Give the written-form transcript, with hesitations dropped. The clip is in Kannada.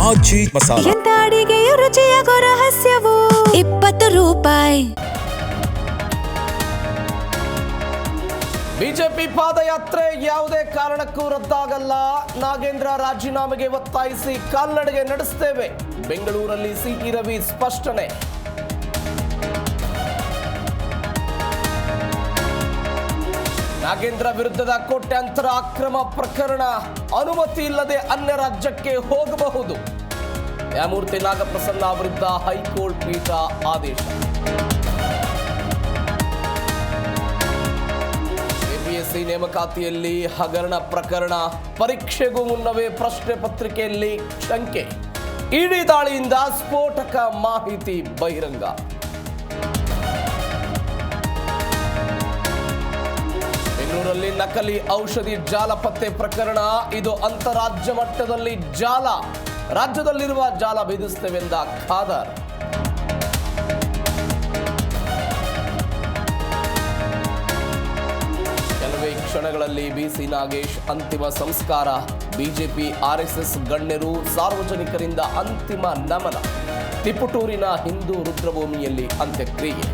ಆಜಿ ಮಸಾಲ. ಎಂತ ಅಡಿಗೆಯ ರುಚಿಯಾಗೋ ರಹಸ್ಯವು 20 ರೂಪಾಯಿ. ಬಿಜೆಪಿ ಪಾದಯಾತ್ರೆ ಯಾವುದೇ ಕಾರಣಕ್ಕೂ ರದ್ದಾಗಲ್ಲ. ನಾಗೇಂದ್ರ ರಾಜೀನಾಮೆಗೆ ಒತ್ತಾಯಿಸಿ ಕಾಲ್ನಡಿಗೆ ನಡೆಸುತ್ತೇವೆ. ಬೆಂಗಳೂರಲ್ಲಿ ಸಿಟಿ ರವಿ ಸ್ಪಷ್ಟನೆ. ನಾಗೇಂದ್ರ ವಿರುದ್ಧದ ಕೋಟ್ಯಾಂತರ ಅಕ್ರಮ ಪ್ರಕರಣ, ಅನುಮತಿ ಇಲ್ಲದೆ ಅನ್ಯ ರಾಜ್ಯಕ್ಕೆ ಹೋಗಬಹುದು. ನ್ಯಾಯಮೂರ್ತಿ ನಾಗಪ್ರಸನ್ನ ವಿರುದ್ಧ ಹೈಕೋರ್ಟ್ ಪೀಠ ಆದೇಶ. ಕೆಪಿಎಸ್ಸಿ ನೇಮಕಾತಿಯಲ್ಲಿ ಹಗರಣ ಪ್ರಕರಣ, ಪರೀಕ್ಷೆಗೂ ಮುನ್ನವೇ ಪ್ರಶ್ನೆ ಪತ್ರಿಕೆಯಲ್ಲಿ ಶಂಕೆ. ಇಡಿ ದಾಳಿಯಿಂದ ಸ್ಫೋಟಕ ಮಾಹಿತಿ ಬಹಿರಂಗ. ಬೆಂಗಳೂರಲ್ಲಿ ನಕಲಿ ಔಷಧಿ ಜಾಲ ಪತ್ತೆ ಪ್ರಕರಣ, ಇದು ಅಂತಾರಾಜ್ಯ ಮಟ್ಟದಲ್ಲಿ ಜಾಲ. ರಾಜ್ಯದಲ್ಲಿರುವ ಜಾಲ ಭೇದಿಸುತ್ತೇವೆಂದ ಖಾದರ್. ಕೆಲವೇ ಕ್ಷಣಗಳಲ್ಲಿ ಬಿಸಿ ನಾಗೇಶ್ ಅಂತಿಮ ಸಂಸ್ಕಾರ. ಬಿಜೆಪಿ ಆರ್ಎಸ್ಎಸ್ ಗಣ್ಯರು ಸಾರ್ವಜನಿಕರಿಂದ ಅಂತಿಮ ನಮನ. ತಿಪಟೂರಿನ ಹಿಂದೂ ರುದ್ರಭೂಮಿಯಲ್ಲಿ ಅಂತ್ಯಕ್ರಿಯೆ.